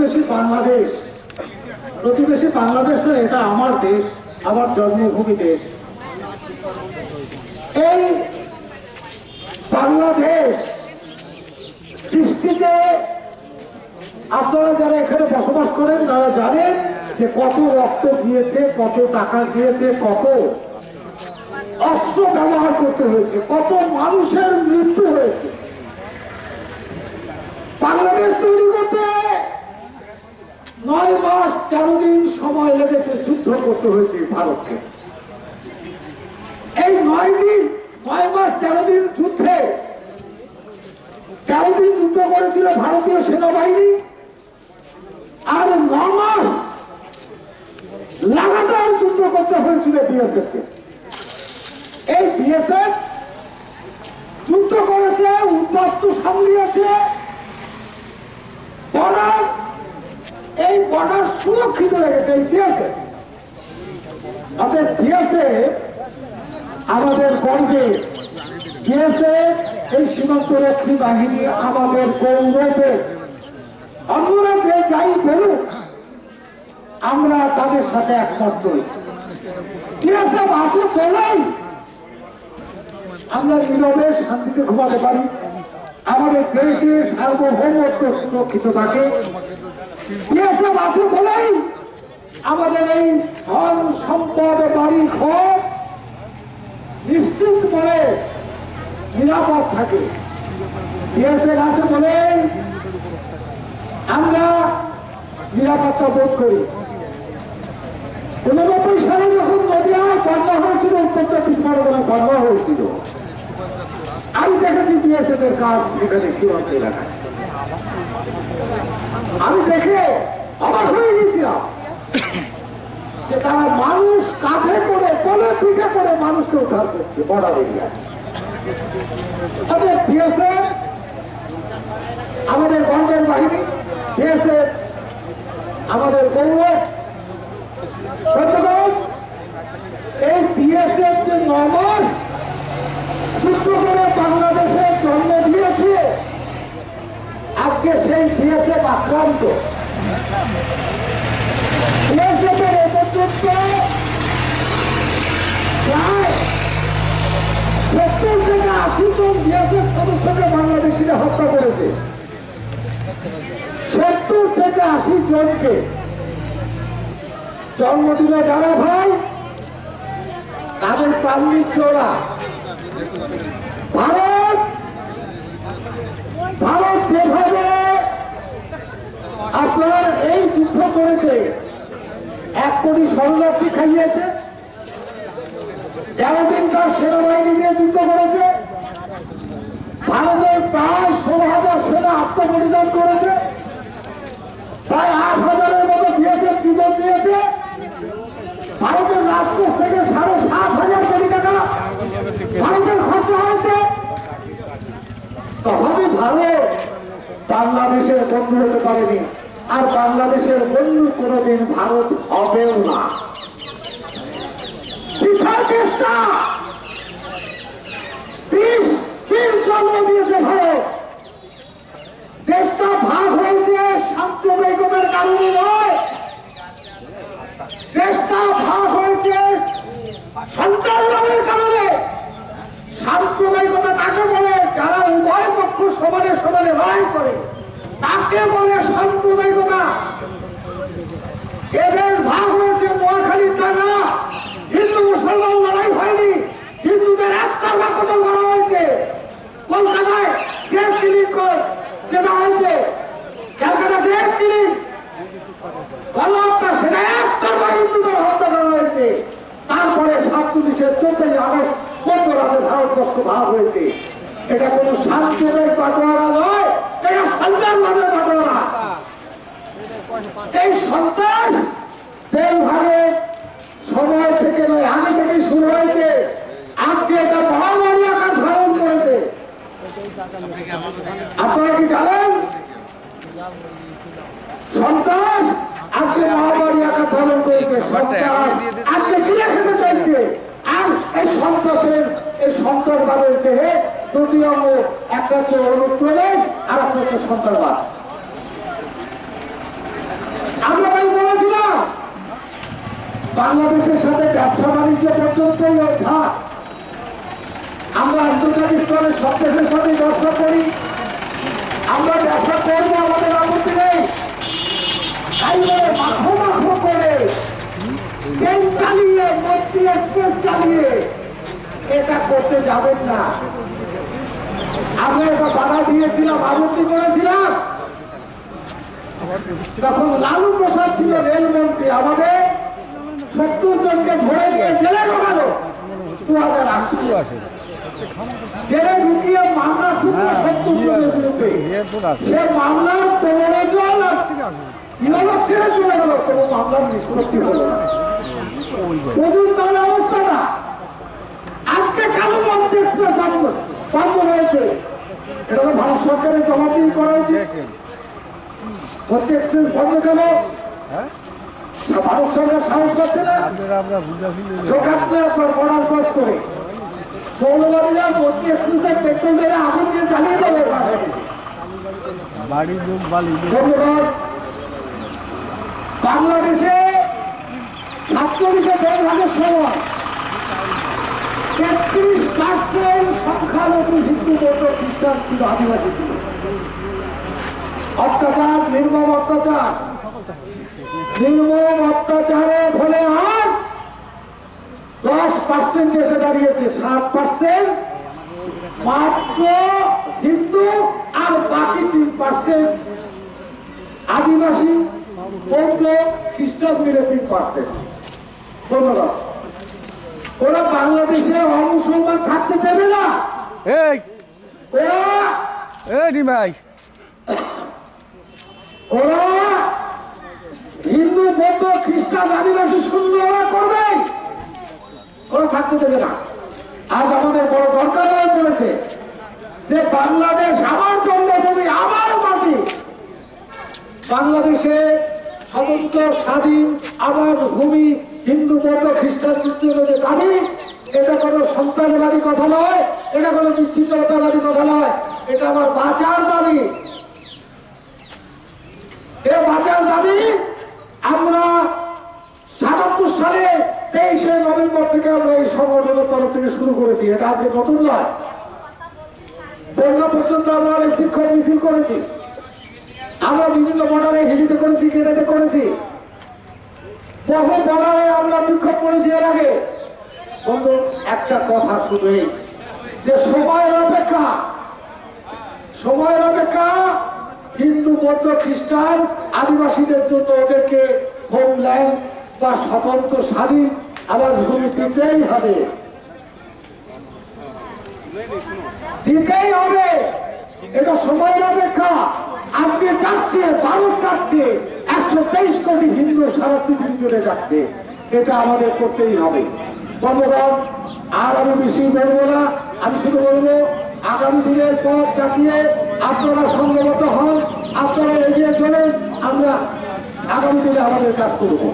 প্রতিবেশী বাংলাদেশ, প্রতিবেশী বাংলাদেশ এটা আমার দেশ, আমার জন্মভূমি দেশ। এই বাংলাদেশ সৃষ্টিতে আপনারা যারা এখানে বসবাস করেন তারা জানেন যে কত রক্ত গিয়েছে, কত টাকা গিয়েছে, কত অস্ত্র ব্যবহার করতে হয়েছে, কত মানুষের মৃত্যু হয়েছে। বাংলাদেশ তৈরি করতে 9 মাস 13 দিন সময় লেগেছে, যুদ্ধ করতে হয়েছে ভারতকে। এই 9 মাস 13 দিন যুদ্ধে 13 দিন যুদ্ধ করেছিল ভারতীয় সেনাবাহিনী, আর 9 মাস লাগাতার যুদ্ধ করতে হয়েছিল বিএসএফ কে। এই বিএসএফ যুদ্ধ করেছে, উদ্বাস্তু সামলিয়েছে, বর্ডার, এই বর্ডার সুরক্ষিত রেখেছে এই বিএসএফ। আমাদের বিএসএফ আমাদের গর্বে, বিএসএফ এই সীমান্তরক্ষী বাহিনী আমাদের গৌরবে। অন্যরা যে যাই বলুক আমরা তাদের সাথে একমত নই। বিএসএফ আছে বলেই আমরা নীরবে শান্তিতে ঘুমাতে পারি, আমাদের দেশের সার্বভৌমত্ব সুরক্ষিত থাকে। বিএসএফ আছে বলেই আমাদের এই ধন সম্পদ বাড়ি ঘর নিশ্চিত করে নিরাপদ থাকে। বিএসএফ আছে বলেই আমরা নিরাপত্তা বোধ করি। 89 সালে যখন নদিয়ায় বন্যা হয়েছিল, উত্তর 24 পরগনায় বন্যা হয়েছিল, আমি দেখেছি বিএসএফ এর কাজ সেখানে সীমান্ত এলাকায়। আমি দেখে অবাক হয়ে গেছিলাম যে তারা মানুষ কাঁধে করে, কোলে পিঠে করে মানুষকে উদ্ধার করছে বর্ডার এরিয়ায়। বিএসএফ আমাদের গর্বের বাহিনী, বিএসএফ আমাদের গৌরব। সত্যকাল এই বিএসএফ যে 9 মাস যুদ্ধ করে বাংলাদেশে জন্ম দিয়েছে, আজকে সেই বিএসএফ আক্রান্ত। বিএসএফ এর এ পর্যন্ত প্রায় 70 থেকে 80 জন বিএসএফ সদস্যকে বাংলাদেশিরা হত্যা করেছে। 70 থেকে 80 জনকে। জন্মদিনে যারা ভাই তাদের প্রাণ নিচ্ছে ওরা। ভারত যেভাবে আপনার এই যুদ্ধ করেছে, 1 কোটি শরণার্থী খাইয়েছে, 13 দিন তার সেনাবাহিনী দিয়ে যুদ্ধ করেছে, ভারতের প্রায় 16,000 সেনা আত্মবলিদান করেছে, প্রায় 8,000-এর মতো বিএসএফ জীবন দিয়েছে। ভারতের রাজকোষ থেকে 7,500 কোটি টাকা ভারতের খরচা হয়েছে। তথাপি ভারত বাংলাদেশের বন্ধু হতে পারেনি, আর বাংলাদেশের বন্ধু কোনদিন ভারত হবেও না। চেষ্টা 20 জন্ম দিয়েছে ভারত। দেশটা ভাগ হয়েছে সাম্প্রদায়িকতার কারণে নয়, দেশটা ভাগ হয়েছে সন্ত্রাসবাদের কারণে। সাম্প্রদায়িকতা কাকে বলে? যারা উভয় পক্ষ সমানে সমানে লড়াই করে তাকে বলে সাম্প্রদায়িকতা। এদের ভাগ হয়েছে নোয়াখালীর টাকা, হিন্দু মুসলমান লড়াই হয়নি, হিন্দুদের একটা কত করা হয়েছে। কলকাতায় গ্রেট কিলিং যেটা হয়েছে, ক্যালকাটা গ্রেট কিলিং গণহত্যা, সেটা একটা হিন্দুদের হত্যা করা হয়েছে। তারপরে 47-এর 14ই আগস্ট মধ্যরাতে ভারতবর্ষ ভাগ হয়েছে। এটা কোনো সাম্প্রদায়িক বাটোয়ারা নয়, এটা সন্ত্রাসবাদের বাটোয়ারা। এই সন্ত্রাস তেল ভাগের সময় থেকে নয়, আগে থেকে শুরু হয়েছে। আজকে এটা মহামারী আকার ধারণ করেছে। আপনারা কি জানেন সন্ত্রাস আজকে মহামারী আকার ধারণ করেছে? সন্ত্রাস আজকে গিলে খেতে চাইছে। আর এই সন্ত্রাসবাদের দেহে 2টি অঙ্গ, একটা হচ্ছে অনুপ্রবেশ আর একটা হচ্ছে সন্ত্রাসবাদ। বাংলাদেশের সাথে ব্যবসা বাণিজ্য পর্যন্তই অর্থাৎ আমরা আন্তর্জাতিক স্তরে সব দেশের সাথে ব্যবসা করি, আমরা ব্যবসা করবো, আমাদের আপত্তি নেই। তাই বলে মাখো মাখো করে ট্রেন চালিয়ে, মৈত্রী এক্সপ্রেস চালিয়ে এটা করতে যাবেন না। আমরা এটা বাধা দিয়েছিলাম, আপত্তি করেছিলাম। তখন লালু প্রসাদ ছিল রেলমন্ত্রী, আমাদের 70 জনকে ধরে নিয়ে জেলে ঢোকালো 2008 জেলে ঢুকিয়ে মামলা খুবই 70 জনের বিরুদ্ধে। সে মামলার 15 জন ইহলোক ছেড়ে চলে গেল, কোনো মামলার নিষ্পত্তি হলো না। বুঝুন তাহলে অবস্থাটা। আজকে কেন মন্ত্রী এক্সপ্রেস বন্ধ হয়েছে? এটা তো ভারত সরকারের জবাবদিহি করা উচিত। মন্ত্রী এক্সপ্রেস বন্ধ কেন? ভারত সরকার সাহস পাচ্ছে না, ঢোকাচ্ছে আপনার বর্ডার ক্রস করে। মৌলবাদীরা মন্ত্রী এক্সপ্রেসের পেট্রোল মেরে আগুন দিয়ে চালিয়ে দেবে। ধন্যবাদ। বাংলাদেশে ছাত্রলীগের বের ভাগের সময় 33% সংখ্যালঘু হিন্দু, বৌদ্ধ, খ্রিস্টান ছিল, আদিবাসী ছিল। অত্যাচার, নির্মম অত্যাচার, নির্মম অত্যাচারে ফলে আজ 10% এসে দাঁড়িয়েছে। 7% মাত্র হিন্দু, আর বাকি 3% আদিবাসী, বৌদ্ধ, খ্রিস্টান মিলে 3%। ধন্যবাদ। ওরা বাংলাদেশে অমুসলমান থাকতে দেবে না। ওরা হিন্দু, বৌদ্ধ, খ্রিস্টান, আদিবাসী শূন্য ওরা করবে, ওরা থাকতে দেবে না। আজ আমাদের বড় দরকার হয়ে পড়েছে যে বাংলাদেশ আমার জন্মভূমি, আমার মাটি। বাংলাদেশে স্বতন্ত্র, স্বাধীন, আমার ভূমি, হিন্দু, বৌদ্ধ, খ্রিস্টানদের জন্য যে দাবি, এটা কোনো সন্ত্রাসবাদী কথা নয়, এটা কোনো বিচ্ছিন্নতাবাদী কথা নয়, এটা আমার বাঁচার দাবি। এ বাঁচার দাবি আমরা ৭৭ সালে 23শে নভেম্বর থেকে আমরা এই সংগঠনের তরফ থেকে শুরু করেছি। এটা আজকে নতুন নয়। বন্যা পর্যন্ত আমরা অনেক বিক্ষোভ মিছিল করেছি, আমরা বিভিন্ন বর্ডারে হিলিতে করেছি, কেনাতে করেছি, বহু বর্ডারে আমরা বিক্ষোভ করেছি এর আগে। বন্ধু, একটা কথা শুধু যে সময়ের অপেক্ষা হিন্দু, বৌদ্ধ, খ্রিস্টান, আদিবাসীদের জন্য ওদেরকে হোমল্যান্ড বা স্বতন্ত্র, স্বাধীন আবার ভূমি দিতেই হবে, দিতেই হবে। এটা সময়ের অপেক্ষা। আজকে যাচ্ছে, ভারত যাচ্ছে, 123 কোটি হিন্দু সারা পৃথিবী জুড়ে যাচ্ছে। এটা আমাদের করতেই হবে। বন্ধুগণ, আর আমি বেশি বলবো না, আমি শুধু বলবো আগামী দিনের পথ দেখিয়ে আপনারা সংগত হন, আপনারা এগিয়ে চলেন, আমরা আগামী দিনে আমাদের কাজ করবো।